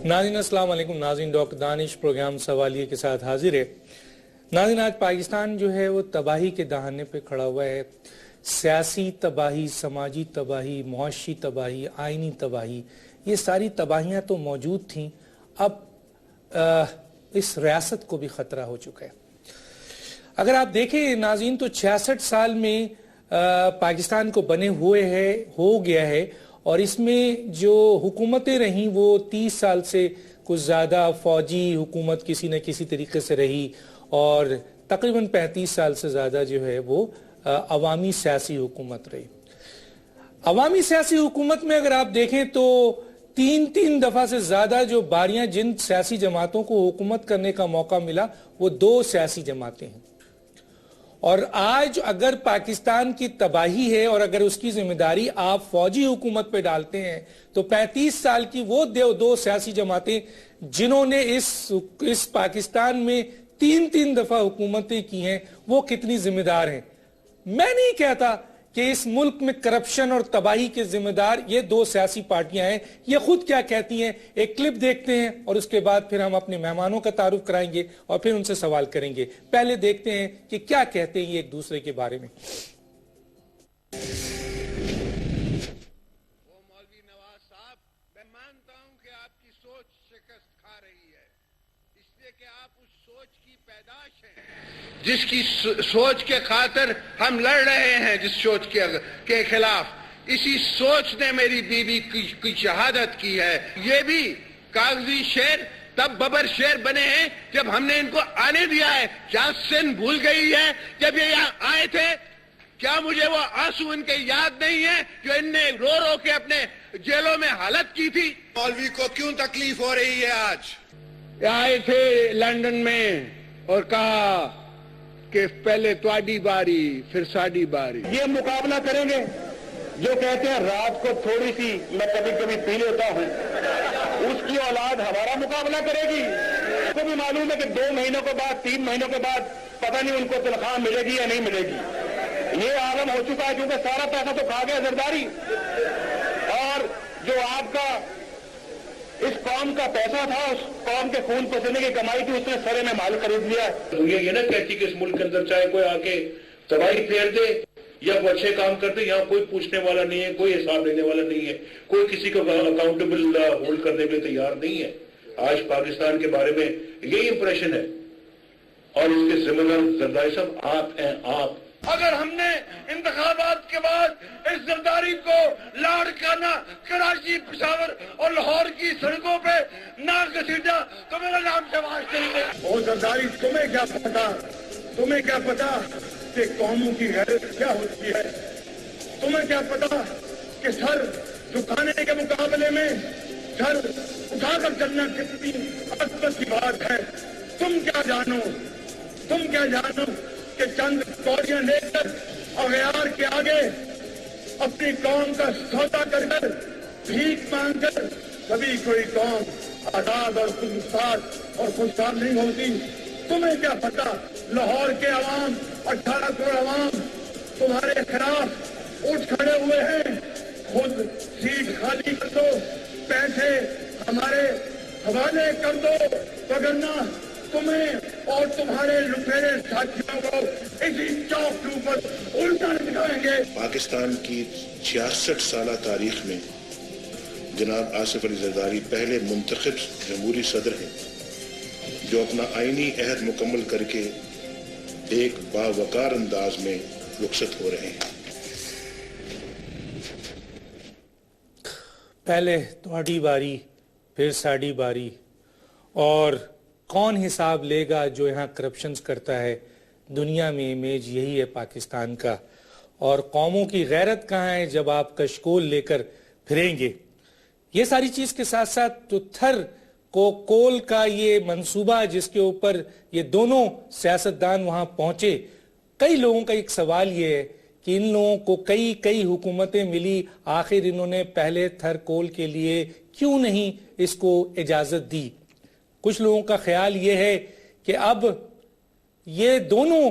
ناظرین السلام علیکم. ناظرین ڈاکٹر دانش پروگرام سوالیے کے ساتھ حاضر ہے. ناظرین آج پاکستان جو ہے وہ تباہی کے دہانے پہ کھڑا ہوا ہے. سیاسی تباہی، سماجی تباہی، معاشی تباہی، آئینی تباہی، یہ ساری تباہیاں تو موجود تھیں. اب اس ریاست کو بھی خطرہ ہو چکا ہے. اگر آپ دیکھیں ناظرین تو 66 سال میں پاکستان کو بنے ہوئے ہو گیا ہے، اور اس میں جو حکومتیں رہیں وہ 30 سال سے کچھ زیادہ فوجی حکومت کسی نہ کسی طریقے سے رہی، اور تقریباً 35 سال سے زیادہ جو ہے وہ عوامی سیاسی حکومت رہی. عوامی سیاسی حکومت میں اگر آپ دیکھیں تو تین دفعہ سے زیادہ جو باریاں جن سیاسی جماعتوں کو حکومت کرنے کا موقع ملا وہ 2 سیاسی جماعتیں ہیں. اور آج اگر پاکستان کی تباہی ہے اور اگر اس کی ذمہ داری آپ فوجی حکومت پہ ڈالتے ہیں تو 35 سال کی وہ 2 سیاسی جماعتیں جنہوں نے اس پاکستان میں 3 دفعہ حکومتیں کی ہیں وہ کتنی ذمہ دار ہیں. میں نہیں کہتا کہ اس ملک میں کرپشن اور تباہی کے ذمہ دار یہ 2 سیاسی پارٹیاں ہیں. یہ خود کیا کہتی ہیں ایک کلپ دیکھتے ہیں اور اس کے بعد پھر ہم اپنے مہمانوں کا تعارف کرائیں گے اور پھر ان سے سوال کریں گے. پہلے دیکھتے ہیں کہ کیا کہتے ہیں یہ ایک دوسرے کے بارے میں. مولوی نواز صاحب، میں مانتا ہوں کہ آپ کی سوچ شکست کھا رہی ہے، اس لیے کہ آپ اس سوچ کی پیداش ہیں جس کی سوچ کے خاطر ہم لڑ رہے ہیں، جس سوچ کے خلاف. اسی سوچ نے میری بیوی کی شہادت کی ہے. یہ بھی کاغذی شیر تب ببر شیر بنے ہیں جب ہم نے ان کو آنے دیا ہے. کیا سن بھول گئی ہے جب یہ یہاں آئے تھے؟ کیا مجھے وہ آنسو ان کے یاد نہیں ہے جو ان نے رو رو کے اپنے جیلوں میں حالت کی تھی؟ مولوی کو کیوں تکلیف ہو رہی ہے آج؟ آئے تھے لندن میں اور کہا کہ پہلے تواڈی باری پھر ساڈی باری. یہ مقابلہ کریں گے جو کہتے ہیں رات کو تھوڑی سی میں کبھی کبھی پی لیتا ہوں، اس کی اولاد ہمارا مقابلہ کرے گی. اس کو بھی معلوم ہے کہ 2 مہینوں کے بعد 3 مہینوں کے بعد پتہ نہیں ان کو تنخواہ ملے گی یا نہیں ملے گی. یہ عالم ہو چکا ہے کیونکہ سارا پیسہ تو کھا گیا زرداری، اور جو آپ کا اس قوم کا پیسہ تھا، اس قوم کے خون پسینے کی کمائی تھی، اس نے سرے میں مال خرید لیا. یہ نہ کہتی کہ اس ملک کے اندر چاہے کوئی آ کے تباہی پھیر دے یا کوئی اچھے کام کرتے، یہاں کوئی پوچھنے والا نہیں ہے، کوئی حساب لینے والا نہیں ہے، کوئی کسی کو اکاؤنٹیبل ہولڈ کرنے کے لیے تیار نہیں ہے. آج پاکستان کے بارے میں یہی امپریشن ہے، اور اس کے ذمہ دار زرداری صاحب آپ ہیں. آپ اگر ہم نے انتخابات کے بعد اس زرداری کو لاڑکانہ کراچی، پشاور اور لاہور کی سڑکوں پہ نہ گھسیٹا تو میرا نام شہباز شریف ہے. اور زرداری تمہیں کیا پتا کہ قوموں کی غیرت کیا ہوتی ہے؟ تمہیں کیا پتا کہ سر جھکانے کے مقابلے میں سر اٹھا کر چلنا کتنی عظمت کی بات ہے؟ تم کیا جانو کہ چند کوڑیاں لے کر اغیار کے آگے اپنی قوم کا سودا کر کر بھیک مانگ کر کبھی کوئی قوم آزاد اور خودمختار اور خوشحال نہیں ہوتی. تمہیں کیا پتا لاہور کے عوام 18 کروڑ عوام تمہارے خلاف اٹھ کھڑے ہوئے ہیں. خود سیٹ خالی کر دو، پیسے ہمارے حوالے کر دو، وگرنہ تمہیں اور تمہارے لٹیرے ساتھیوں کو اسی چوک کے اوپر الٹا دکھائیں گے. پاکستان کی 66 سالہ تاریخ میں جناب آصف علی زرداری پہلے منتخب جمہوری صدر ہیں جو اپنا آئینی عہد مکمل کر کے ایک باوقار انداز میں رخصت ہو رہے ہیں. پہلے تہاڈی باری پھر ساڈی باری. اور کون حساب لے گا جو یہاں کرپشنز کرتا ہے؟ دنیا میں امیج یہی ہے پاکستان کا. اور قوموں کی غیرت کہاں ہے جب آپ کشکول لے کر پھریں گے؟ یہ ساری چیز کے ساتھ ساتھ جو تھر کو کول کا یہ منصوبہ جس کے اوپر یہ دونوں سیاستدان وہاں پہنچے، کئی لوگوں کا ایک سوال یہ ہے کہ ان لوگوں کو کئی حکومتیں ملی، آخر انہوں نے پہلے تھر کول کے لیے کیوں نہیں اس کو اجازت دی؟ کچھ لوگوں کا خیال یہ ہے کہ اب یہ دونوں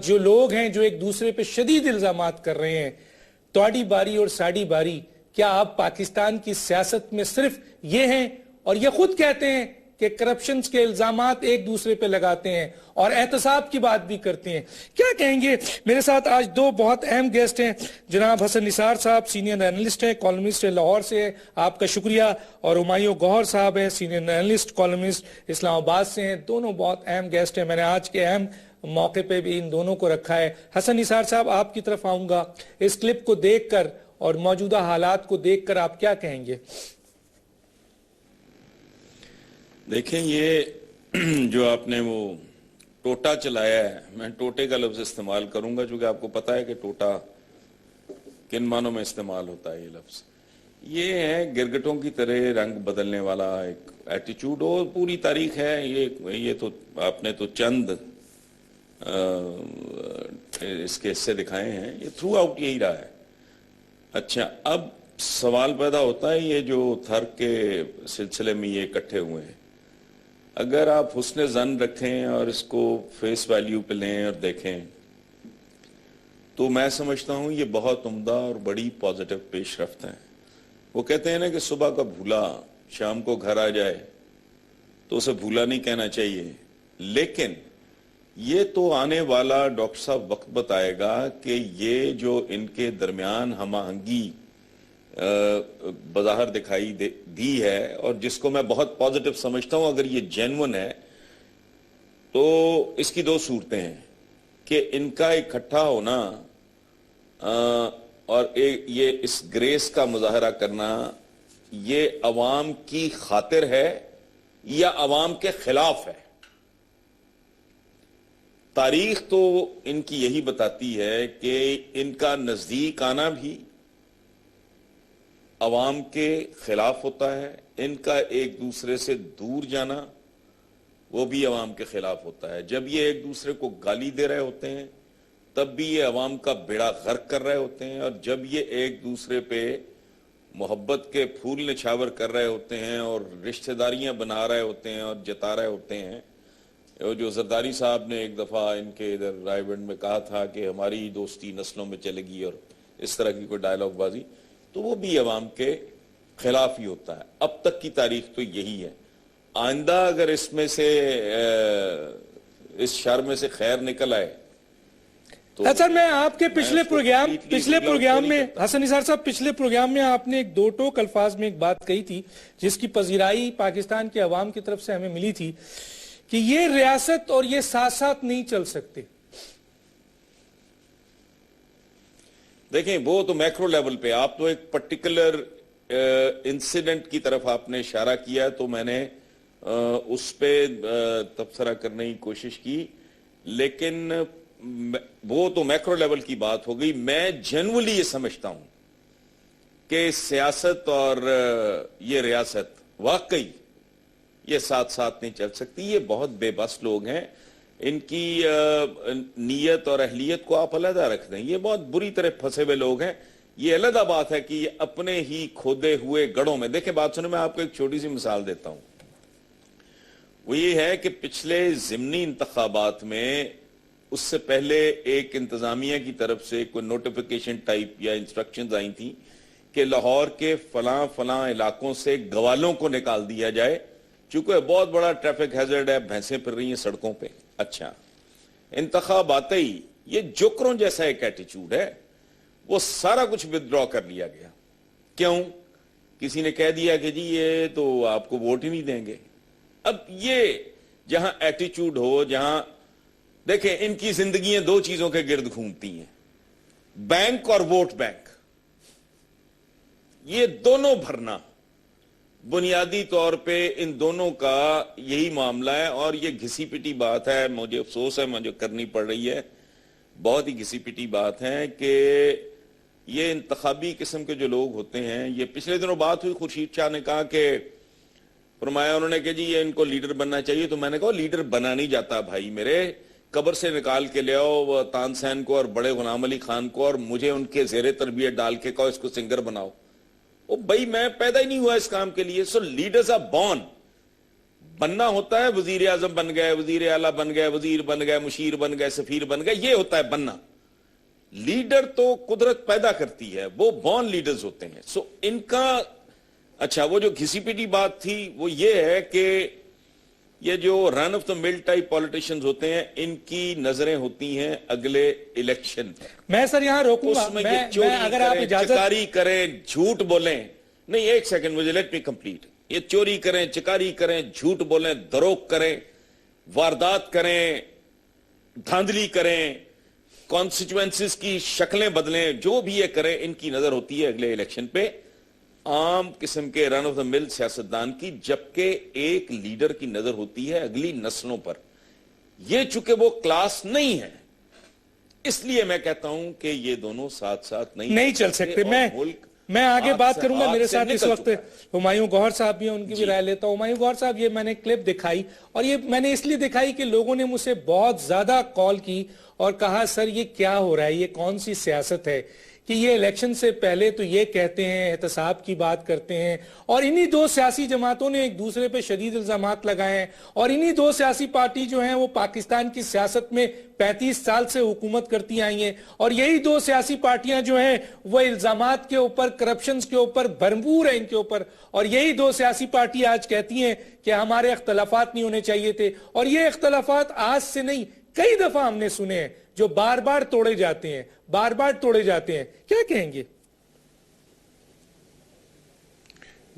جو لوگ ہیں جو ایک دوسرے پہ شدید الزامات کر رہے ہیں، تواڈی باری اور ساڈی باری، کیا اب پاکستان کی سیاست میں صرف یہ ہیں اور یہ خود کہتے ہیں کہ کرپشن کے الزامات ایک دوسرے پہ لگاتے ہیں اور احتساب کی بات بھی کرتے ہیں. کیا کہیں گے؟ میرے ساتھ آج دو بہت اہم گیسٹ ہیں. جناب حسن نثار صاحب سینئر اینالسٹ ہیں, کالمسٹ ہیں, لاہور سے, آپ کا شکریہ. اور ہمایوں گوہر صاحب ہیں, سینئر اینالسٹ, کالمسٹ, اسلام آباد سے ہیں. دونوں بہت اہم گیسٹ ہیں. میں نے آج کے اہم موقع پہ بھی ان دونوں کو رکھا ہے. حسن نثار صاحب, آپ کی طرف آؤں گا. اس کلپ کو دیکھ کر اور موجودہ حالات کو دیکھ کر آپ کیا کہیں گے؟ دیکھیں, یہ جو آپ نے وہ ٹوٹا چلایا ہے, میں ٹوٹے کا لفظ استعمال کروں گا چونکہ آپ کو پتا ہے کہ ٹوٹا کن معنوں میں استعمال ہوتا ہے. یہ لفظ یہ ہے گرگٹوں کی طرح رنگ بدلنے والا ایک ایٹیچیوڈ. اور پوری تاریخ ہے یہ تو آپ نے تو چند اس کے حصے دکھائے ہیں. یہ تھرو آؤٹ یہی رہا ہے. اچھا, اب سوال پیدا ہوتا ہے یہ جو تھرک کے سلسلے میں یہ اکٹھے ہوئے ہیں, اگر آپ حسن ظن رکھیں اور اس کو فیس ویلیو پہ لیں اور دیکھیں تو میں سمجھتا ہوں یہ بہت عمدہ اور بڑی پازیٹیو پیش رفت ہے. وہ کہتے ہیں نا کہ صبح کا بھولا شام کو گھر آ جائے تو اسے بھولا نہیں کہنا چاہیے, لیکن یہ تو آنے والا ڈاکٹر صاحب وقت بتائے گا کہ یہ جو ان کے درمیان ہم آہنگی بظاہر دکھائی دی ہے اور جس کو میں بہت پازیٹیو سمجھتا ہوں, اگر یہ جینون ہے تو اس کی دو صورتیں ہیں کہ ان کا اکٹھا ہونا اور یہ اس گریس کا مظاہرہ کرنا یہ عوام کی خاطر ہے یا عوام کے خلاف ہے. تاریخ تو ان کی یہی بتاتی ہے کہ ان کا نزدیک آنا بھی عوام کے خلاف ہوتا ہے, ان کا ایک دوسرے سے دور جانا وہ بھی عوام کے خلاف ہوتا ہے. جب یہ ایک دوسرے کو گالی دے رہے ہوتے ہیں تب بھی یہ عوام کا بیڑا غرق کر رہے ہوتے ہیں, اور جب یہ ایک دوسرے پہ محبت کے پھول نچھاور کر رہے ہوتے ہیں اور رشتہ داریاں بنا رہے ہوتے ہیں اور جتا رہے ہوتے ہیں. جو زرداری صاحب نے ایک دفعہ ان کے ادھر رائے بند میں کہا تھا کہ ہماری دوستی نسلوں میں چلے گی اور اس طرح کی کوئی ڈائلاگ بازی, تو وہ بھی عوام کے خلاف ہی ہوتا ہے. اب تک کی تاریخ تو یہی ہے. آئندہ اگر اس میں سے اس شر میں سے خیر نکل آئے تو سر, میں آپ کے پچھلے پروگرام میں حسن نثار صاحب پچھلے پروگرام میں آپ نے ایک دو ٹوک الفاظ میں ایک بات کہی تھی جس کی پذیرائی پاکستان کے عوام کی طرف سے ہمیں ملی تھی کہ یہ ریاست اور یہ ساتھ ساتھ نہیں چل سکتے. دیکھیں, وہ تو میکرو لیول پہ, آپ تو ایک پرٹیکولر انسیڈنٹ کی طرف آپ نے اشارہ کیا تو میں نے اس پہ تبصرہ کرنے کی کوشش کی, لیکن وہ تو میکرو لیول کی بات ہو گئی. میں جنرلی یہ سمجھتا ہوں کہ سیاست اور یہ ریاست واقعی یہ ساتھ ساتھ نہیں چل سکتی. یہ بہت بے بس لوگ ہیں, ان کی نیت اور اہلیت کو آپ علیحدہ رکھ دیں. یہ بہت بری طرح پھنسے ہوئے لوگ ہیں. یہ علیحدہ بات ہے کہ یہ اپنے ہی کھودے ہوئے گڑھوں میں, دیکھیں بات سنیں, میں آپ کو ایک چھوٹی سی مثال دیتا ہوں. وہ یہ ہے کہ پچھلے ضمنی انتخابات میں اس سے پہلے ایک انتظامیہ کی طرف سے کوئی نوٹیفیکیشن ٹائپ یا انسٹرکشنز آئی تھیں کہ لاہور کے فلاں فلاں علاقوں سے گوالوں کو نکال دیا جائے چونکہ بہت بڑا ٹریفک ہیزرڈ ہے, بھینسیں پھر رہی ہیں سڑکوں پہ. اچھا, انتخاب آتے ہی یہ جوکروں جیسا ایک ایٹیچیوڈ ہے, وہ سارا کچھ ودڈرا کر لیا گیا. کیوں؟ کسی نے کہہ دیا کہ جی یہ تو آپ کو ووٹ ہی نہیں دیں گے. اب یہ جہاں ایٹیچیوڈ ہو, جہاں دیکھیں ان کی زندگیاں دو چیزوں کے گرد گھومتی ہیں, بینک اور ووٹ بینک. یہ دونوں بھرنا بنیادی طور پہ ان دونوں کا یہی معاملہ ہے, اور یہ گھسی پٹی بات ہے. مجھے افسوس ہے مجھے کرنی پڑ رہی ہے, بہت ہی گھسی پٹی بات ہے کہ یہ انتخابی قسم کے جو لوگ ہوتے ہیں, یہ پچھلے دنوں بات ہوئی, خورشید شاہ نے کہا کہ فرمایا انہوں نے کہ جی یہ ان کو لیڈر بننا چاہیے, تو میں نے کہا لیڈر بنا نہیں جاتا بھائی میرے, قبر سے نکال کے لے آؤ تانسین کو اور بڑے غلام علی خان کو اور مجھے ان کے زیر تربیت ڈال کے کہو اس کو سنگر بناؤ. او بھائی میں پیدا ہی نہیں ہوا اس کام کے لیے. سو لیڈرز آر بورن. بننا ہوتا ہے, وزیر اعظم بن گئے, وزیر اعلیٰ بن گئے, وزیر بن گئے, مشیر بن گئے, سفیر بن گئے, یہ ہوتا ہے بننا. لیڈر تو قدرت پیدا کرتی ہے, وہ بورن لیڈرز ہوتے ہیں. سو ان کا اچھا وہ جو گھسی پیٹی بات تھی وہ یہ ہے کہ یہ جو رن آف دا مل ٹائپ پالیٹیشنز ہوتے ہیں ان کی نظریں ہوتی ہیں اگلے الیکشن پر. میں سر یہاں روکوں گا. اس میں یہ چوری اگر آپ کریں, اجازت چکاری کریں, جھوٹ بولیں. نہیں ایک سیکنڈ مجھے لیٹ می کمپلیٹ. یہ چوری کریں, چکاری کریں, جھوٹ بولیں, دروغ کریں, واردات کریں, دھاندلی کریں, کانسٹیچوئنسز کی شکلیں بدلیں, جو بھی یہ کریں ان کی نظر ہوتی ہے اگلے الیکشن پہ عام قسم کے رن آف دا مل سیاستدان کی, جبکہ ایک لیڈر کی نظر ہوتی ہے اگلی نسلوں پر. یہ چونکہ وہ کلاس نہیں ہے اس لیے میں کہتا ہوں کہ یہ دونوں ساتھ ساتھ نہیں چل سکتے. میں آگے بات کروں گا. میرے ساتھ اس وقت ہمایوں گوہر صاحب بھی ہیں, ان کی بھی رائے لیتا ہوں. ہمایوں گوہر صاحب, یہ میں نے کلپ دکھائی اور یہ میں نے اس لیے دکھائی کہ لوگوں نے مجھ سے بہت زیادہ کال کی اور کہا سر یہ کیا ہو رہا ہے, یہ کون سی سیاست ہے کہ یہ الیکشن سے پہلے تو یہ کہتے ہیں, احتساب کی بات کرتے ہیں, اور انہی دو سیاسی جماعتوں نے ایک دوسرے پہ شدید الزامات لگائے ہیں, اور انہی دو سیاسی پارٹی جو ہیں وہ پاکستان کی سیاست میں 35 سال سے حکومت کرتی آئی ہیں, اور یہی دو سیاسی پارٹیاں جو ہیں وہ الزامات کے اوپر, کرپشنز کے اوپر بھرپور ہیں ان کے اوپر, اور یہی دو سیاسی پارٹی آج کہتی ہیں کہ ہمارے اختلافات نہیں ہونے چاہیے تھے. اور یہ اختلافات آج سے نہیں, کئی دفعہ ہم نے سنے ہیں جو بار بار توڑے جاتے ہیں, بار بار توڑے جاتے ہیں. کیا کہیں گے؟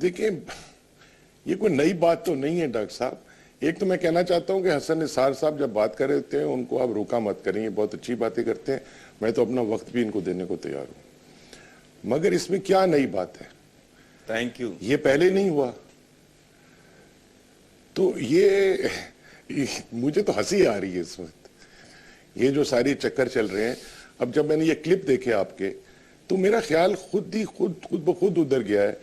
دیکھیں یہ کوئی نئی بات تو نہیں ہے ڈاکٹر صاحب. ایک تو میں کہنا چاہتا ہوں کہ حسن نثار صاحب جب بات کر رہے ہوتے ہیں ان کو آپ روکا مت کریں, یہ بہت اچھی باتیں کرتے ہیں, میں تو اپنا وقت بھی ان کو دینے کو تیار ہوں. مگر اس میں کیا نئی بات ہے؟ Thank you. یہ پہلے نہیں ہوا تو یہ مجھے تو ہنسی آ رہی ہے اس وقت, یہ جو ساری چکر چل رہے ہیں. اب جب میں نے یہ کلپ دیکھے آپ کے تو میرا خیال خود بخود ادھر گیا ہے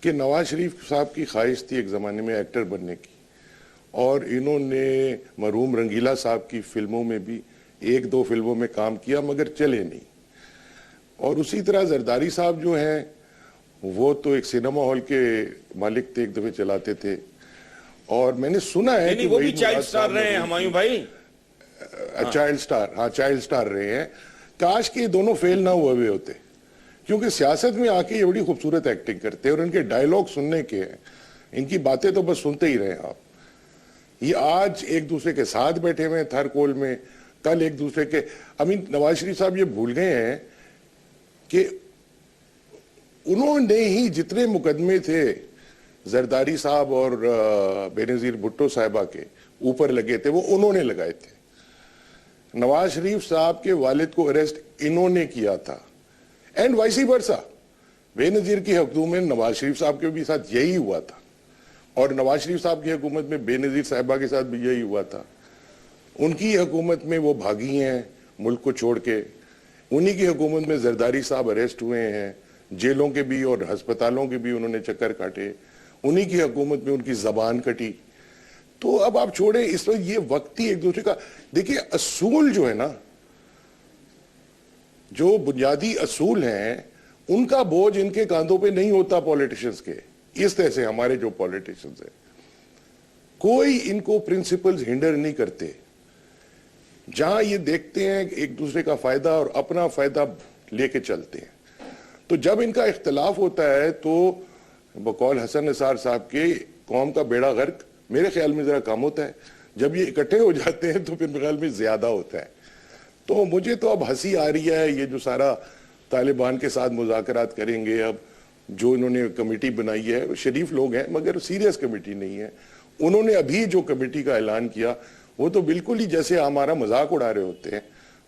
کہ نواز شریف صاحب کی خواہش تھی ایک زمانے میں ایکٹر بننے کی, اور انہوں نے مرحوم رنگیلا صاحب کی فلموں میں بھی 1-2 فلموں میں کام کیا مگر چلے نہیں. اور اسی طرح زرداری صاحب جو ہیں وہ تو ایک سینما ہال کے مالک تھے, ایک دفعہ چلاتے تھے, اور میں نے سنا ہے کہ وہ بھی چائلڈ سٹار رہے ہیں ہمایوں بھائی. چائلڈ سٹار, ہاں چائلڈ سٹار رہے ہیں. کاش کہ دونوں فیل نہ ہوئے ہوتے, کیونکہ سیاست میں آ کے یہ بڑی خوبصورت ایکٹنگ کرتے ہیں اور ان کے ڈائیلاگ سننے کے ہیں, ان کی باتیں تو بس سنتے ہی رہے آپ. یہ آج ایک دوسرے کے ساتھ بیٹھے ہوئے ہیں تھر کول میں, کل ایک دوسرے کے, امین نواز شریف صاحب یہ بھول گئے ہیں کہ انہوں نے ہی جتنے مقدمے تھے زرداری صاحب اور بے نظیر بھٹو صاحبہ کے اوپر لگے تھے وہ انہوں نے لگائے تھے. نواز شریف صاحب کے والد کو اریسٹ انہوں نے کیا تھا, اینڈ وائسی ورسا. بے نظیر کی حکومت میں نواز شریف صاحب کے بھی ساتھ یہی ہوا تھا, اور نواز شریف صاحب کی حکومت میں بے نظیر صاحبہ کے ساتھ بھی یہی ہوا تھا. ان کی حکومت میں وہ بھاگی ہیں ملک کو چھوڑ کے, انہی کی حکومت میں زرداری صاحب اریسٹ ہوئے ہیں, جیلوں کے بھی اور ہسپتالوں کے بھی انہوں نے چکر کاٹے, انہی کی حکومت میں ان کی زبان کٹی. تو اب آپ چھوڑیں, اس وقت یہ وقت ہی ایک دوسرے کا. دیکھیں اصول جو ہے نا, جو بنیادی اصول ہیں ان کا بوجھ ان کے کاندھوں پہ نہیں ہوتا پولیٹیشنز کے. اس طرح سے ہمارے جو پولیٹیشنز ہیں کوئی ان کو پرنسپلز ہنڈر نہیں کرتے, جہاں یہ دیکھتے ہیں ایک دوسرے کا فائدہ اور اپنا فائدہ لے کے چلتے ہیں. تو جب ان کا اختلاف ہوتا ہے تو بقول حسن نثار صاحب کے قوم کا بیڑا غرق میرے خیال میں ذرا کم ہوتا ہے, جب یہ اکٹھے ہو جاتے ہیں تو پھر میرے خیال میں زیادہ ہوتا ہے. تو مجھے تو اب ہنسی آ رہی ہے یہ جو سارا طالبان کے ساتھ مذاکرات کریں گے, اب جو انہوں نے کمیٹی بنائی ہے, شریف لوگ ہیں مگر سیریس کمیٹی نہیں ہے, انہوں نے ابھی جو کمیٹی کا اعلان کیا وہ تو بالکل ہی جیسے ہمارا مذاق اڑا رہے ہوتے ہیں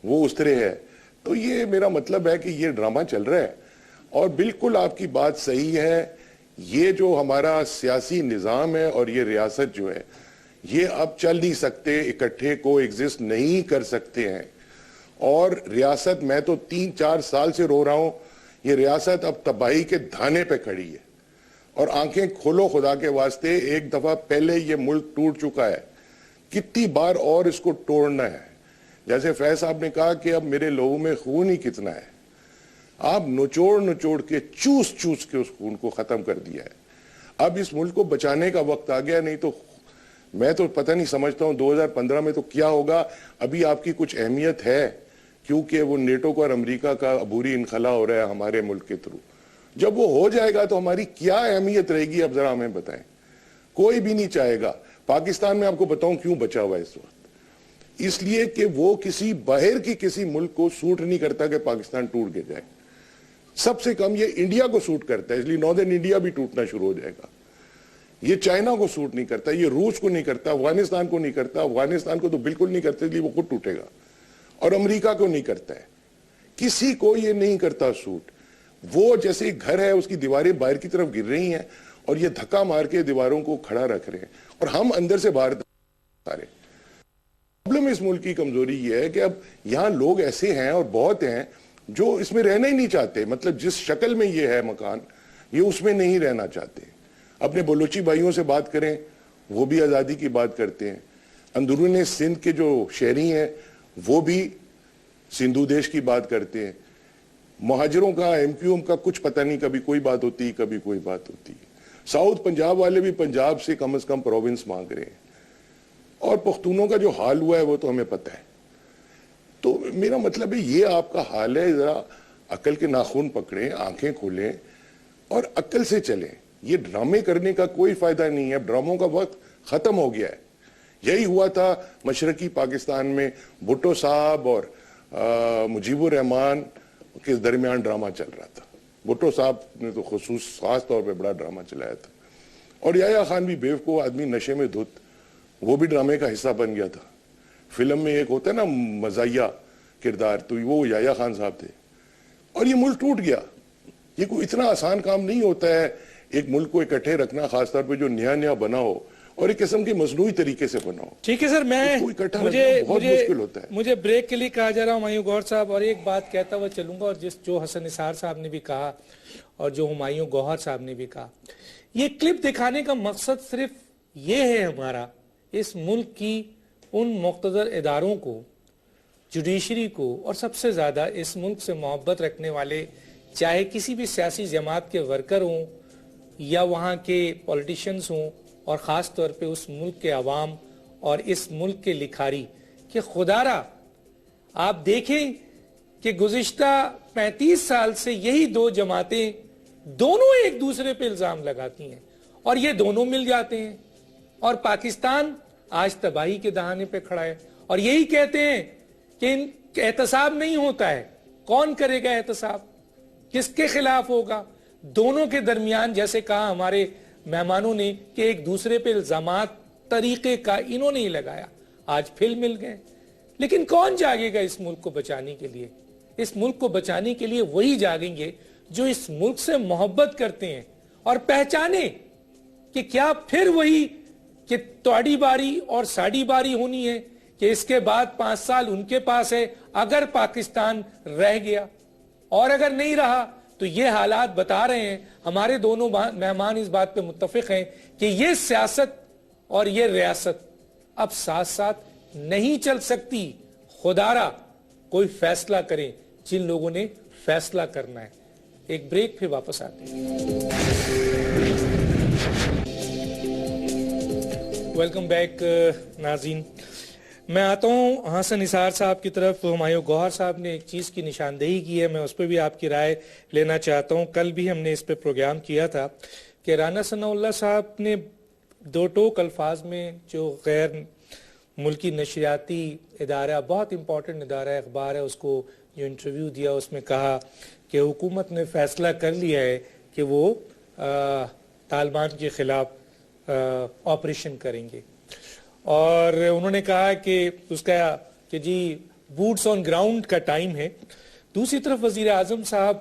وہ اس طرح ہے. تو یہ میرا مطلب ہے کہ یہ ڈرامہ چل رہا ہے, اور بالکل آپ کی بات صحیح ہے. یہ جو ہمارا سیاسی نظام ہے اور یہ ریاست جو ہے یہ اب چل نہیں سکتے, اکٹھے کو ایگزسٹ نہیں کر سکتے ہیں. اور ریاست, میں تو 3-4 سال سے رو رہا ہوں, یہ ریاست اب تباہی کے دھانے پہ کھڑی ہے. اور آنکھیں کھولو خدا کے واسطے, ایک دفعہ پہلے یہ ملک ٹوٹ چکا ہے, کتنی بار اور اس کو توڑنا ہے. جیسے فیض صاحب نے کہا کہ اب میرے لوگوں میں خون ہی کتنا ہے, آپ نچوڑ کے چوس کے اس خون کو ختم کر دیا ہے. اب اس ملک کو بچانے کا وقت آ گیا, نہیں تو میں تو پتہ نہیں سمجھتا ہوں 2015 میں تو کیا ہوگا. ابھی آپ کی کچھ اہمیت ہے کیونکہ وہ نیٹو کا اور امریکہ کا عبوری انخلا ہو رہا ہے ہمارے ملک کے تھرو, جب وہ ہو جائے گا تو ہماری کیا اہمیت رہے گی، اب ذرا ہمیں بتائیں. کوئی بھی نہیں چاہے گا. پاکستان میں آپ کو بتاؤں کیوں بچا ہوا ہے اس وقت، اس لیے کہ وہ کسی باہر کی کسی ملک کو سوٹ نہیں کرتا کہ پاکستان ٹوٹ کے جائے. سب سے کم یہ انڈیا کو سوٹ کرتا ہے، اس لیے ناردرن انڈیا بھی ٹوٹنا شروع ہو جائے گا. یہ چائنا کو سوٹ نہیں کرتا، یہ روس کو نہیں کرتا، افغانستان کو نہیں کرتا. افغانستان کو تو بالکل نہیں کرتا، اس لیے وہ خود ٹوٹے گا. اور امریکہ کو نہیں کرتا ہے، کسی کو یہ نہیں کرتا سوٹ. وہ جیسے گھر ہے، اس کی دیواریں باہر کی طرف گر رہی ہیں اور یہ دھکا مار کے دیواروں کو کھڑا رکھ رہے ہیں اور ہم اندر سے باہر سارے. پرابلم اس ملک کی کمزوری یہ ہے کہ اب یہاں لوگ ایسے ہیں اور بہت ہیں جو اس میں رہنا ہی نہیں چاہتے. مطلب جس شکل میں یہ ہے مکان، یہ اس میں نہیں رہنا چاہتے. اپنے بلوچی بھائیوں سے بات کریں، وہ بھی آزادی کی بات کرتے ہیں. اندرون سندھ کے جو شہری ہیں وہ بھی سندھو دیش کی بات کرتے ہیں. مہاجروں کا، ایم کیو ایم کا کچھ پتہ نہیں، کبھی کوئی بات ہوتی، کبھی کوئی بات ہوتی. ساؤتھ پنجاب والے بھی پنجاب سے کم از کم پروونس مانگ رہے ہیں. اور پختونوں کا جو حال ہوا ہے وہ تو ہمیں پتہ ہے. تو میرا مطلب ہے یہ آپ کا حال ہے. ذرا عقل کے ناخن پکڑیں، آنکھیں کھولیں اور عقل سے چلیں. یہ ڈرامے کرنے کا کوئی فائدہ نہیں ہے. ڈراموں کا وقت ختم ہو گیا ہے. یہی ہوا تھا مشرقی پاکستان میں، بھٹو صاحب اور مجیب الرحمان کے درمیان ڈرامہ چل رہا تھا. بھٹو صاحب نے تو خاص طور پہ بڑا ڈرامہ چلایا تھا. اور یحییٰ خان بھی بیوقوف آدمی، نشے میں دھت، وہ بھی ڈرامے کا حصہ بن گیا تھا. فلم میں ایک ہوتا ہے نا مزاحیہ کردار، تو وہ یحییٰ خان صاحب تھے. اور یہ ملک ٹوٹ گیا. یہ کوئی اتنا آسان کام نہیں ہوتا ہے ایک ملک کو اکٹھے رکھنا، خاص طور پہ جو نیا بنا ہو اور ایک قسم کے مصنوعی طریقے سے بنا ہو. ٹھیک ہے سر، مجھے بریک کے لیے کہا جا رہا ہوں ہمایوں گوہر صاحب. اور ایک بات کہتا ہوا چلوں گا، اور جو حسن نثار صاحب نے بھی کہا اور جو ہمایوں گوہر صاحب نے بھی کہا، یہ کلپ دکھانے کا مقصد صرف یہ ہے ہمارا، اس ملک کی ان مقتدر اداروں کو، جوڈیشری کو، اور سب سے زیادہ اس ملک سے محبت رکھنے والے، چاہے کسی بھی سیاسی جماعت کے ورکر ہوں یا وہاں کے پولیٹیشنز ہوں، اور خاص طور پہ اس ملک کے عوام اور اس ملک کے لکھاری، کہ خدا را آپ دیکھیں کہ گزشتہ 35 سال سے یہی دو جماعتیں دونوں ایک دوسرے پہ الزام لگاتی ہیں اور یہ دونوں مل جاتے ہیں، اور پاکستان آج تباہی کے دہانے پہ کھڑا ہے. اور یہی کہتے ہیں کہ ان احتساب نہیں ہوتا ہے. کون کرے گا احتساب؟ کس کے خلاف ہوگا؟ دونوں کے درمیان، جیسے کہا ہمارے مہمانوں نے، کہ ایک دوسرے پہ الزامات طریقے کا انہوں نے ہی لگایا، آج پھر مل گئے. لیکن کون جاگے گا اس ملک کو بچانے کے لیے؟ اس ملک کو بچانے کے لیے وہی جاگیں گے جو اس ملک سے محبت کرتے ہیں اور پہچانے کہ کیا پھر وہی کہ توڑی باری اور ساڑی باری ہونی ہے، کہ اس کے بعد 5 سال ان کے پاس ہے اگر پاکستان رہ گیا، اور اگر نہیں رہا تو یہ حالات بتا رہے ہیں. ہمارے دونوں مہمان اس بات پہ متفق ہیں کہ یہ سیاست اور یہ ریاست اب ساتھ ساتھ نہیں چل سکتی. خدارا کوئی فیصلہ کریں جن لوگوں نے فیصلہ کرنا ہے. ایک بریک، پھر واپس آتے ہیں. ویلکم بیک ناظرین. میں آتا ہوں حسن نثار صاحب کی طرف. ہمایوں گوہر صاحب نے ایک چیز کی نشاندہی کی ہے، میں اس پہ بھی آپ کی رائے لینا چاہتا ہوں. کل بھی ہم نے اس پہ پروگرام کیا تھا کہ رانا ثناء اللہ صاحب نے 2 ٹوک الفاظ میں جو غیر ملکی نشریاتی ادارہ، بہت امپورٹنٹ ادارہ اخبار ہے، اس کو جو انٹرویو دیا، اس میں کہا کہ حکومت نے فیصلہ کر لیا ہے کہ وہ طالبان کے خلاف آپریشن کریں گے. اور انہوں نے کہا کہ اس کا کہ جی بوٹس آن گراؤنڈ کا ٹائم ہے. دوسری طرف وزیر اعظم صاحب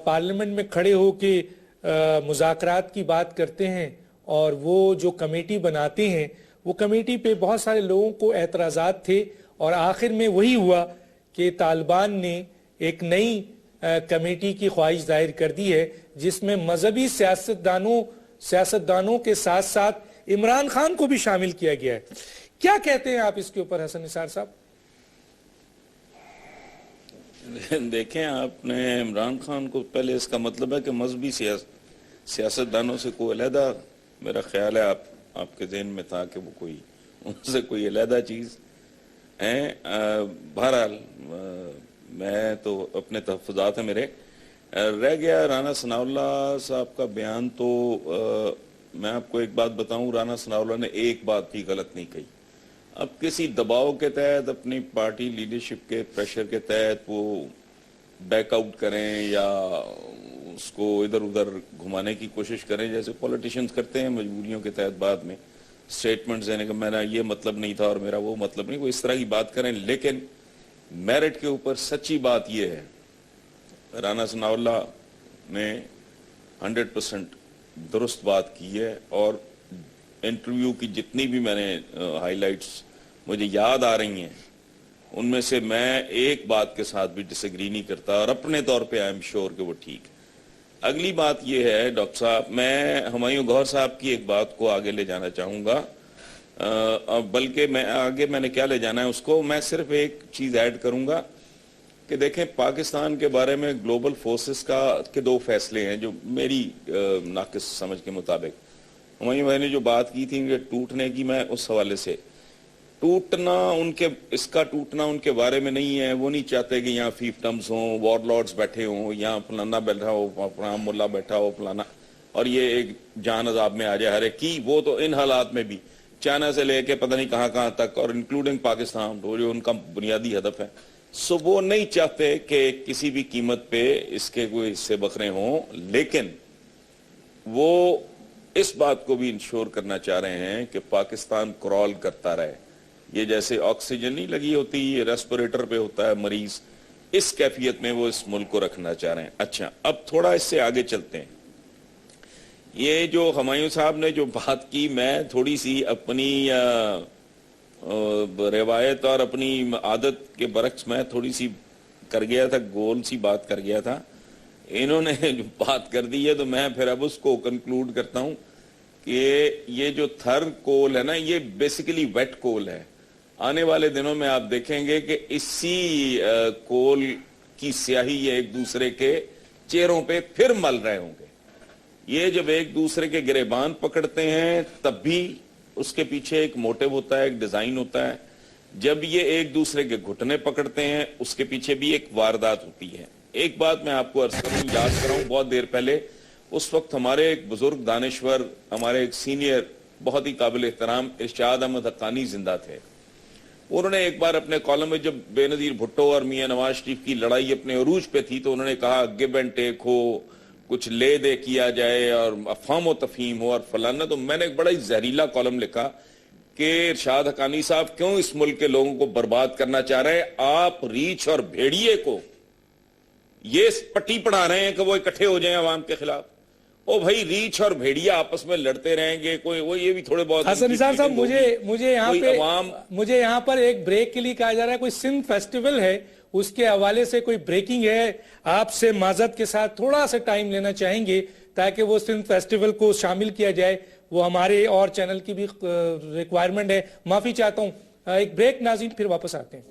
پارلیمنٹ میں کھڑے ہو کے مذاکرات کی بات کرتے ہیں، اور وہ جو کمیٹی بناتے ہیں، وہ کمیٹی پہ بہت سارے لوگوں کو اعتراضات تھے، اور آخر میں وہی ہوا کہ طالبان نے ایک نئی کمیٹی کی خواہش ظاہر کر دی ہے جس میں مذہبی سیاستدانوں کے ساتھ ساتھ عمران خان کو بھی شامل کیا گیا ہے. کیا کہتے ہیں آپ اس کے اوپر حسن نثار صاحب؟ دیکھیں، آپ نے عمران خان کو، پہلے اس کا مطلب ہے کہ مذہبی سیاستدانوں سے کوئی علیحدہ، میرا خیال ہے آپ کے ذہن میں تھا کہ وہ کوئی ان سے کوئی علیحدہ چیز ہے. بہرحال میں تو اپنے تحفظات ہیں میرے، رہ گیا رانا ثناء اللہ صاحب کا بیان. تو میں آپ کو ایک بات بتاؤں, رانا ثناء اللہ نے ایک بات بھی غلط نہیں کہی. اب کسی دباؤ کے تحت, اپنی پارٹی لیڈرشپ کے پریشر کے تحت وہ بیک آؤٹ کریں یا اس کو ادھر ادھر گھمانے کی کوشش کریں جیسے پولیٹیشنز کرتے ہیں مجبوریوں کے تحت, بعد میں سٹیٹمنٹس دینے کا میرا یہ مطلب نہیں تھا اور میرا وہ مطلب نہیں, وہ اس طرح کی بات کریں. لیکن میرٹ کے اوپر سچی بات یہ ہے, رانا ثناء اللہ نے 100% درست بات کی ہے. اور انٹرویو کی جتنی بھی میں نے ہائی لائٹس مجھے یاد آ رہی ہیں, ان میں سے میں ایک بات کے ساتھ بھی ڈس ایگری نہیں کرتا, اور اپنے طور پہ آئی ایم شیور کہ وہ ٹھیک. اگلی بات یہ ہے ڈاکٹر صاحب, میں ہمایوں گوہر صاحب کی ایک بات کو آگے لے جانا چاہوں گا, بلکہ میں نے کیا لے جانا ہے اس کو, میں صرف ایک چیز ایڈ کروں گا کہ دیکھیں پاکستان کے بارے میں گلوبل فورسز کے 2 فیصلے ہیں جو میری ناقص سمجھ کے مطابق. ہمایوں بھائی نے جو بات کی تھی کہ ٹوٹنے کی, میں اس حوالے سے اس کا ٹوٹنا ان کے بارے میں نہیں ہے. وہ نہیں چاہتے کہ یہاں فیفڈمز ہوں, وار لارڈز بیٹھے ہوں, یہاں فلانا بیٹھا ہو, فلانا ملا بیٹھا ہو فلانا, اور یہ ایک جان عذاب میں آ جائے ہر ایک کی. وہ تو ان حالات میں بھی چائنا سے لے کے پتہ نہیں کہاں تک, اور انکلوڈنگ پاکستان, جو ان کا بنیادی ہدف ہے. سو وہ نہیں چاہتے کہ کسی بھی قیمت پہ اس کے کوئی حصے بکھرے ہوں, لیکن وہ اس بات کو بھی انشور کرنا چاہ رہے ہیں کہ پاکستان کرال کرتا رہے. یہ جیسے آکسیجن نہیں لگی ہوتی, یہ ریسپریٹر پہ ہوتا ہے مریض, اس کیفیت میں وہ اس ملک کو رکھنا چاہ رہے ہیں. اچھا, اب تھوڑا اس سے آگے چلتے ہیں. یہ جو ہمایوں صاحب نے جو بات کی, میں تھوڑی سی اپنی روایت اور اپنی عادت کے برعکس میں تھوڑی سی کر گیا تھا, گول سی بات کر گیا تھا. انہوں نے جو بات کر دی ہے تو میں پھر اب اس کو کنکلوڈ کرتا ہوں کہ یہ جو تھر کول ہے نا, یہ بیسیکلی ویٹ کول ہے. آنے والے دنوں میں آپ دیکھیں گے کہ اسی کول کی سیاہی یہ ایک دوسرے کے چہروں پہ پھر مل رہے ہوں گے. یہ جب ایک دوسرے کے گریبان پکڑتے ہیں تب بھی اس کے پیچھے ایک موٹیو ہوتا ہے, ایک ڈیزائن ہوتا ہے. جب یہ ایک دوسرے کے گھٹنے پکڑتے ہیں اس کے پیچھے بھی ایک واردات ہوتی ہے. ایک بات میں آپ کو عرض کروں, یاد کراؤں, بہت دیر پہلے اس وقت ہمارے ایک بزرگ دانشور, ہمارے ایک سینئر بہت ہی قابل احترام ارشاد احمد حقانی زندہ تھے. انہوں نے ایک بار اپنے کالم میں, جب بے نظیر بھٹو اور میاں نواز شریف کی لڑائی اپنے عروج پہ تھی, تو انہوں نے کہا گیو اینڈ ٹیک ہو, کچھ لے دے کیا جائے اور افہام و تفہیم ہو اور فلانا. تو میں نے ایک بڑا ہی زہریلا کالم لکھا کہ ارشاد حقانی صاحب کیوں اس ملک کے لوگوں کو برباد کرنا چاہ رہے ہیں. آپ ریچھ اور بھیڑیے کو یہ پٹی پڑھا رہے ہیں کہ وہ اکٹھے ہو جائیں عوام کے خلاف. او بھائی, ریچھ اور بھیڑیا آپس میں لڑتے رہیں گے, کوئی وہ یہ بھی تھوڑے بہت. حسن نثار صاحب, مجھے یہاں پر ایک بریک کے لیے کہا جا رہا ہے, کوئی سندھ فیسٹیول ہے اس کے حوالے سے کوئی بریکنگ ہے. آپ سے معذرت کے ساتھ تھوڑا سا ٹائم لینا چاہیں گے تاکہ وہ سندھ فیسٹیول کو شامل کیا جائے. وہ ہمارے اور چینل کی بھی ریکوائرمنٹ ہے. معافی چاہتا ہوں, ایک بریک ناظرین, پھر واپس آتے ہیں.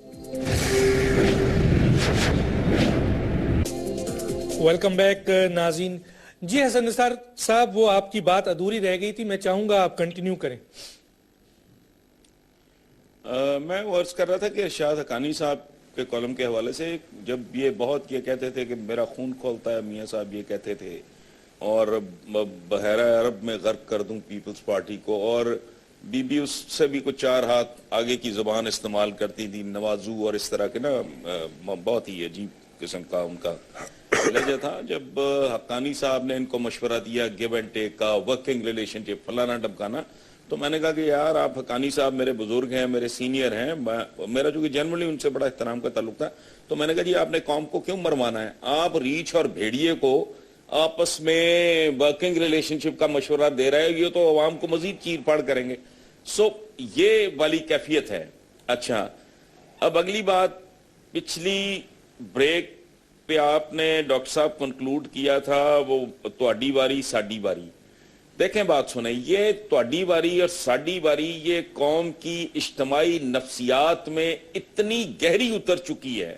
ویلکم بیک ناظرین. جی حسن نثار صاحب, وہ آپ کی بات ادھوری رہ گئی تھی, میں چاہوں گا آپ کنٹینیو کریں. میں وہ عرض کر رہا تھا کہ ارشاد حقانی صاحب کے کالم کے حوالے سے, جب یہ بہت یہ کہتے تھے کہ میرا خون کھولتا ہے, میاں صاحب یہ کہتے تھے, اور بحیرہ عرب میں غرق کر دوں پیپلز پارٹی کو, اور بی بی اس سے بھی کچھ 4 ہاتھ آگے کی زبان استعمال کرتی تھی, نوازو اور اس طرح کے نا, بہت ہی عجیب قسم کا ان کا لہجہ تھا. جب حقانی صاحب نے ان کو مشورہ دیا گیو اینڈ ٹیک کا, ورکنگ ریلیشن شپ, فلانا ڈمکانا, تو میں نے کہا کہ یار آپ حقانی صاحب میرے بزرگ ہیں, میرے سینئر ہیں, میرا چونکہ جنرلی ان سے بڑا احترام کا تعلق تھا, تو میں نے کہا جی آپ نے قوم کو کیوں مروانا ہے. آپ ریچھ اور بھیڑیے کو آپس میں ورکنگ ریلیشن شپ کا مشورہ دے رہے ہیں, یہ تو عوام کو مزید چیر پھاڑ کریں گے. سو یہ والی کیفیت ہے. اچھا, اب اگلی بات, پچھلی بریک پہ آپ نے ڈاکٹر صاحب کنکلوڈ کیا تھا وہ تواڈی واری ساڈی واری. دیکھیں بات سنیں, یہ تواڈی واری اور ساڈی واری یہ قوم کی اجتماعی نفسیات میں اتنی گہری اتر چکی ہے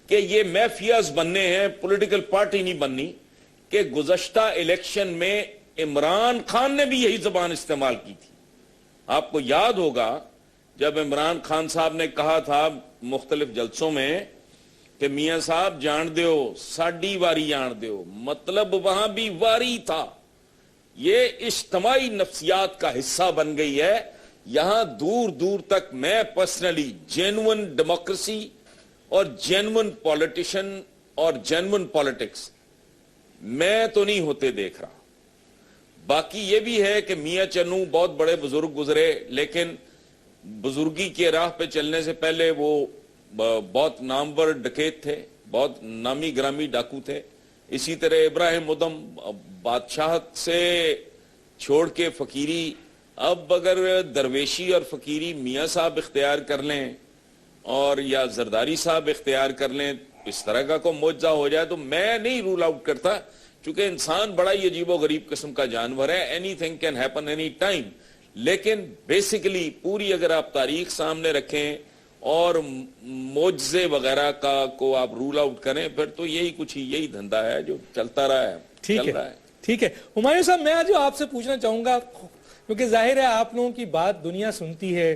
کہ یہ میفیاز بننے ہیں, پولیٹیکل پارٹی نہیں بننی. کہ گزشتہ الیکشن میں عمران خان نے بھی یہی زبان استعمال کی تھی. آپ کو یاد ہوگا جب عمران خان صاحب نے کہا تھا مختلف جلسوں میں کہ میاں صاحب جان دیو ساڈی واری جان دیو، مطلب وہاں بھی واری تھا. یہ اجتماعی نفسیات کا حصہ بن گئی ہے. یہاں دور دور تک میں پرسنلی جینون ڈیموکریسی اور جینون پولیٹیشن اور جینون پولیٹکس میں تو نہیں ہوتے دیکھ رہا. باقی یہ بھی ہے کہ میاں چنو بہت بڑے بزرگ گزرے، لیکن بزرگی کے راہ پہ چلنے سے پہلے وہ بہت نامور ڈکیت تھے، بہت نامی گرامی ڈاکو تھے. اسی طرح ابراہیم ادم بادشاہت سے چھوڑ کے فقیری، اب اگر درویشی اور فقیری میاں صاحب اختیار کر لیں اور یا زرداری صاحب اختیار کر لیں، اس طرح کا کوئی معجزہ ہو جائے تو میں نہیں رول آؤٹ کرتا، چونکہ انسان بڑا ہی عجیب و غریب قسم کا جانور ہے. Any thing can happen any time. لیکن بیسیکلی پوری اگر آپ تاریخ سامنے رکھیں اور معجزے وغیرہ کا کو آپ رول آؤٹ کریں، پھر تو یہی کچھ یہی دھندا ہے جو چلتا رہا ہے. ٹھیک ہے ہمایوں صاحب، میں جو آپ سے پوچھنا چاہوں گا، کیونکہ ظاہر ہے آپ لوگوں کی بات دنیا سنتی ہے،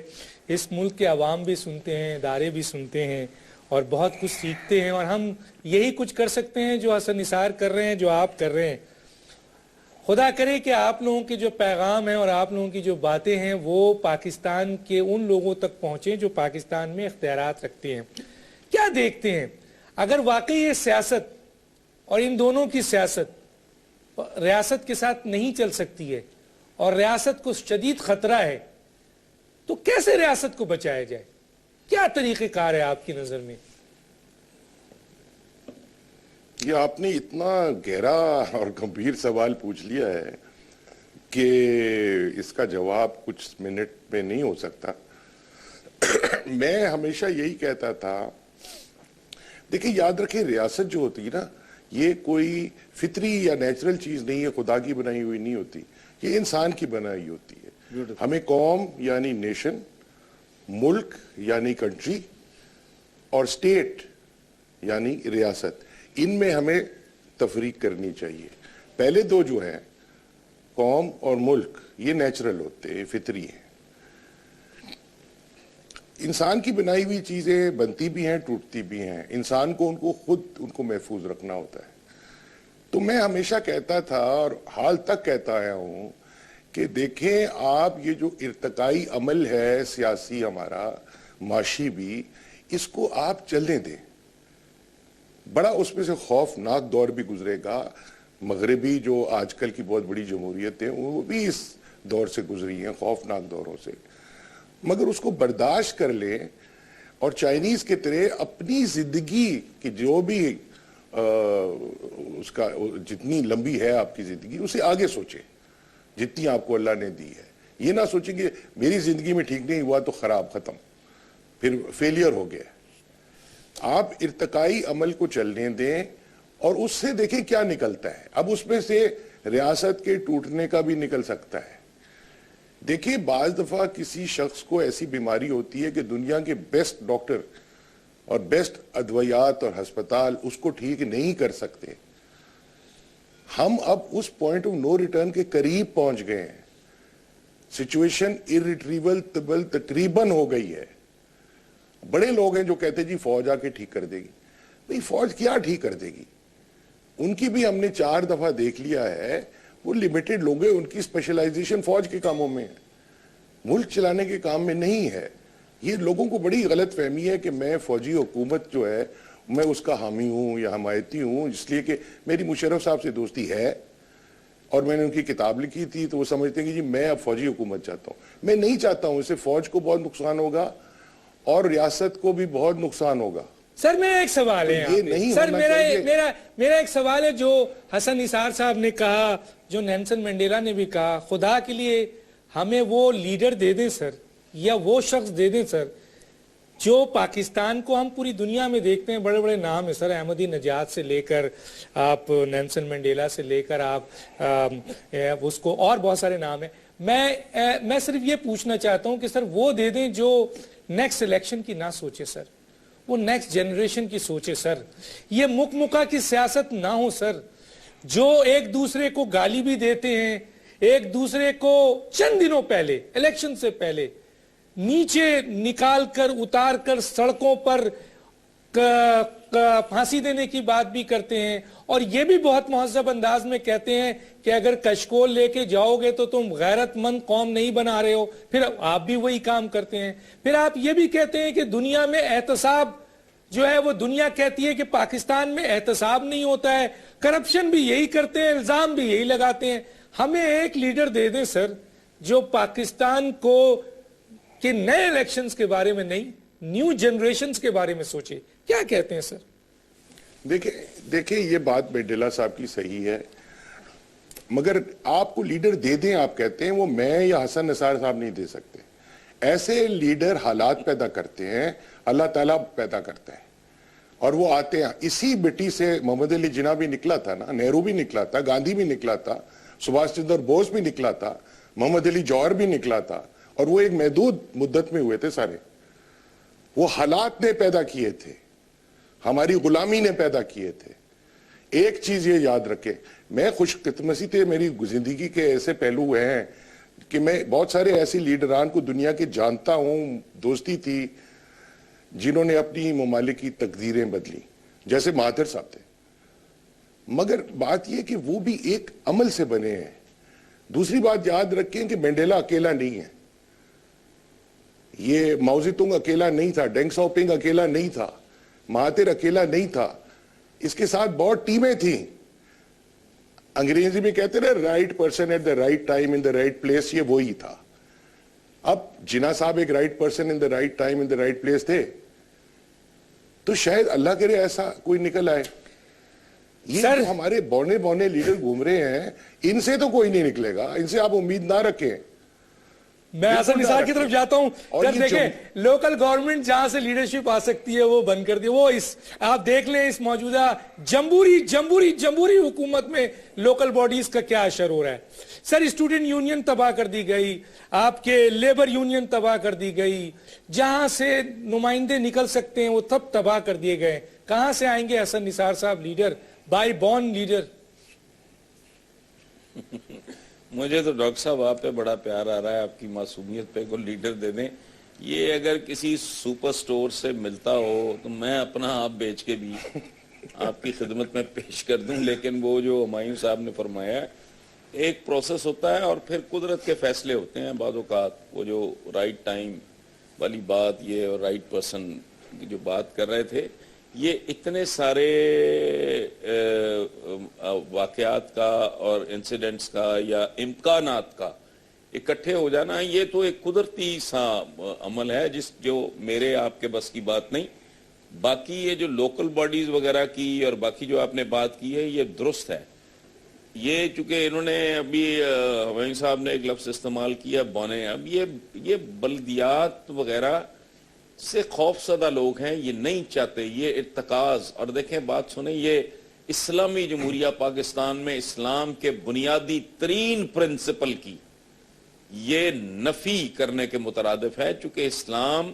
اس ملک کے عوام بھی سنتے ہیں، ادارے بھی سنتے ہیں اور بہت کچھ سیکھتے ہیں، اور ہم یہی کچھ کر سکتے ہیں جو حسن نثار کر رہے ہیں، جو آپ کر رہے ہیں. خدا کرے کہ آپ لوگوں کے جو پیغام ہیں اور آپ لوگوں کی جو باتیں ہیں وہ پاکستان کے ان لوگوں تک پہنچیں جو پاکستان میں اختیارات رکھتے ہیں. کیا دیکھتے ہیں اگر واقعی یہ سیاست اور ان دونوں کی سیاست ریاست کے ساتھ نہیں چل سکتی ہے اور ریاست کو شدید خطرہ ہے، تو کیسے ریاست کو بچایا جائے؟ کیا طریقہ کار ہے آپ کی نظر میں؟ یہ آپ نے اتنا گہرا اور گمبھیر سوال پوچھ لیا ہے کہ اس کا جواب کچھ منٹ میں نہیں ہو سکتا. میں ہمیشہ یہی کہتا تھا، دیکھیں یاد رکھیں، ریاست جو ہوتی ہے نا، یہ کوئی فطری یا نیچرل چیز نہیں ہے، خدا کی بنائی ہوئی نہیں ہوتی، یہ انسان کی بنائی ہوتی ہے. ہمیں قوم یعنی نیشن، ملک یعنی کنٹری، اور اسٹیٹ یعنی ریاست، ان میں ہمیں تفریق کرنی چاہیے. پہلے دو جو ہیں، قوم اور ملک، یہ نیچرل ہوتے ہیں، فطری ہیں. انسان کی بنائی ہوئی چیزیں بنتی بھی ہیں، ٹوٹتی بھی ہیں. انسان کو ان کو محفوظ رکھنا ہوتا ہے. تو میں ہمیشہ کہتا تھا اور حال تک کہتا آیا ہوں کہ دیکھیں آپ، یہ جو ارتقائی عمل ہے سیاسی، ہمارا معاشی بھی، اس کو آپ چلنے دیں. بڑا اس میں سے خوفناک دور بھی گزرے گا. مغربی جو آج کل کی بہت بڑی جمہوریتیں وہ بھی اس دور سے گزری ہیں، خوفناک دوروں سے، مگر اس کو برداشت کر لیں اور چائنیز کے طرح اپنی زندگی کی جو بھی اس کا جتنی لمبی ہے آپ کی زندگی، اسے آگے سوچیں جتنی آپ کو اللہ نے دی ہے. یہ نہ سوچیں کہ میری زندگی میں ٹھیک نہیں ہوا تو خراب، ختم، پھر فیلئر ہو گیا. آپ ارتقائی عمل کو چلنے دیں اور اس سے دیکھیں کیا نکلتا ہے. اب اس میں سے ریاست کے ٹوٹنے کا بھی نکل سکتا ہے. دیکھیں بعض دفعہ کسی شخص کو ایسی بیماری ہوتی ہے کہ دنیا کے بیسٹ ڈاکٹر اور بیسٹ ادویات اور ہسپتال اس کو ٹھیک نہیں کر سکتے. ہم اب اس پوائنٹ آف نو ریٹرن کے قریب پہنچ گئے ہیں. سچویشن irretrievable تقریباً ہو گئی ہے. بڑے لوگ ہیں جو کہتے جی فوج آ کے ٹھیک کر دے گی. بھئی فوج کیا ٹھیک کر دے گی؟ ان کی بھی ہم نے 4 دفعہ دیکھ لیا ہے، وہ لمیٹڈ لوگ ہیں، ان کی اسپیشلائزیشن فوج کے کاموں میں ہے، ملک چلانے کے کام میں نہیں ہے. یہ لوگوں کو بڑی غلط فہمی ہے کہ میں فوجی حکومت جو ہے میں اس کا حامی ہوں یا حمایتی ہوں، اس لیے کہ میری مشرف صاحب سے دوستی ہے اور میں نے ان کی کتاب لکھی تھی تو وہ سمجھتے ہیں کہ جی میں اب فوجی حکومت چاہتا ہوں. میں نہیں چاہتا ہوں. اس سے فوج کو بہت نقصان ہوگا اور ریاست کو بھی بہت نقصان ہوگا. سر میرا ایک سوال ہے، سر میرا ایک سوال ہے جو حسن نثار صاحب نے کہا، جو نیلسن منڈیلا نے بھی کہا، خدا کے لیے ہمیں وہ لیڈر دے دیں سر، یا وہ شخص دے دیں سر جو پاکستان کو، ہم پوری دنیا میں دیکھتے ہیں بڑے بڑے نام ہیں سر، احمدی نجات سے لے کر آپ نیلسن منڈیلا سے لے کر آپ اس کو، اور بہت سارے نام ہیں. میں صرف یہ پوچھنا چاہتا ہوں کہ سر وہ دے دیں جو نیکسٹ الیکشن کی نہ سوچے سر، وہ نیکسٹ جنریشن کی سوچے سر. یہ مکہ کی سیاست نہ ہو سر، جو ایک دوسرے کو گالی بھی دیتے ہیں، ایک دوسرے کو چند دنوں پہلے الیکشن سے پہلے نیچے نکال کر اتار کر سڑکوں پر پھانسی دینے کی بات بھی کرتے ہیں اور یہ بھی بہت مہذب انداز میں کہتے ہیں کہ اگر کشکول لے کے جاؤ گے تو تم غیرت مند قوم نہیں بنا رہے ہو. پھر آپ بھی وہی کام کرتے ہیں. پھر آپ یہ بھی کہتے ہیں کہ دنیا میں احتساب جو ہے وہ دنیا کہتی ہے کہ پاکستان میں احتساب نہیں ہوتا ہے. کرپشن بھی یہی کرتے ہیں, الزام بھی یہی لگاتے ہیں. ہمیں ایک لیڈر دے دیں سر جو پاکستان کو کہ نئے الیکشنز کے بارے میں نہیں, نیو جنریشنز کے بارے میں سوچے. کیا کہتے ہیں سر؟ دیکھیں یہ بات مینڈیلا صاحب کی صحیح ہے, مگر آپ کو لیڈر دے دیں آپ کہتے ہیں, وہ میں یا حسن نثار صاحب نہیں دے سکتے. ایسے لیڈر حالات پیدا کرتے ہیں, اللہ تعالیٰ پیدا کرتا ہے اور وہ آتے ہیں. اسی مٹی سے محمد علی جناح بھی نکلا تھا نا, نہرو بھی نکلا تھا, گاندھی بھی نکلا تھا, سبھاش چندر بوس بھی نکلا تھا, محمد علی جوہر بھی نکلا تھا, اور وہ ایک محدود مدت میں ہوئے تھے سارے. وہ حالات نے پیدا کیے تھے, ہماری غلامی نے پیدا کیے تھے. ایک چیز یہ یاد رکھے, میں خوش قسمتی تھے, میری زندگی کے ایسے پہلو ہیں کہ میں بہت سارے ایسے لیڈران کو دنیا کے جانتا ہوں, دوستی تھی, جنہوں نے اپنی ممالک کی تقدیریں بدلی, جیسے مہاتر صاحب تھے. مگر بات یہ کہ وہ بھی ایک عمل سے بنے ہیں. دوسری بات یاد رکھیں کہ مینڈیلا اکیلا نہیں ہے, یہ ماؤ زیدونگ اکیلا نہیں تھا, ڈینگ ساؤپنگ اکیلا نہیں تھا, مہاتر اکیلا نہیں تھا, اس کے ساتھ بہت ٹیمیں تھیں. انگریزی میں کہتے ہیں right person at the right time in the right place, یہ وہی تھا. اب جناح صاحب ایک right person in the right time in the right place تھے, تو شاید اللہ کرے ایسا کوئی نکل آئے. یہ جو ہمارے بونے لیڈر گھوم رہے ہیں, ان سے تو کوئی نہیں نکلے گا, ان سے آپ امید نہ رکھیں. میں حسن نثار کی طرف جاتا ہوں. دیکھیں لوکل گورنمنٹ جہاں سے لیڈرشپ آ سکتی ہے وہ بند کر دی. وہ آپ دیکھ لیں اس موجودہ جمہوری حکومت میں لوکل باڈیز کا کیا اثر ہو رہا ہے. سر اسٹوڈنٹ یونین تباہ کر دی گئی, آپ کے لیبر یونین تباہ کر دی گئی, جہاں سے نمائندے نکل سکتے ہیں وہ تب تباہ کر دیے گئے. کہاں سے آئیں گے حسن نثار صاحب لیڈر, بائی بورن لیڈر؟ مجھے تو ڈاکٹر صاحب آپ پہ بڑا پیار آ رہا ہے, آپ کی معصومیت پہ کوئی لیڈر دے دیں. یہ اگر کسی سپر سٹور سے ملتا ہو تو میں اپنا آپ بیچ کے بھی آپ کی خدمت میں پیش کر دوں. لیکن وہ جو ہمایوں صاحب نے فرمایا ہے, ایک پروسیس ہوتا ہے اور پھر قدرت کے فیصلے ہوتے ہیں بعض اوقات. وہ جو رائٹ ٹائم والی بات, یہ اور رائٹ پرسن کی جو بات کر رہے تھے, یہ اتنے سارے واقعات کا اور انسیڈنٹس کا یا امکانات کا اکٹھے ہو جانا, یہ تو ایک قدرتی سا عمل ہے جو میرے آپ کے بس کی بات نہیں. باقی یہ جو لوکل باڈیز وغیرہ کی اور باقی جو آپ نے بات کی ہے, یہ درست ہے. یہ چونکہ انہوں نے ابھی ہمایوں صاحب نے ایک لفظ استعمال کیا بونے, اب یہ بلدیات وغیرہ سے خوف زدہ لوگ ہیں, یہ نہیں چاہتے, یہ ارتکاز. اور دیکھیں بات سنیں, یہ اسلامی جمہوریہ پاکستان میں اسلام کے بنیادی ترین پرنسپل کی یہ نفی کرنے کے مترادف ہے, چونکہ اسلام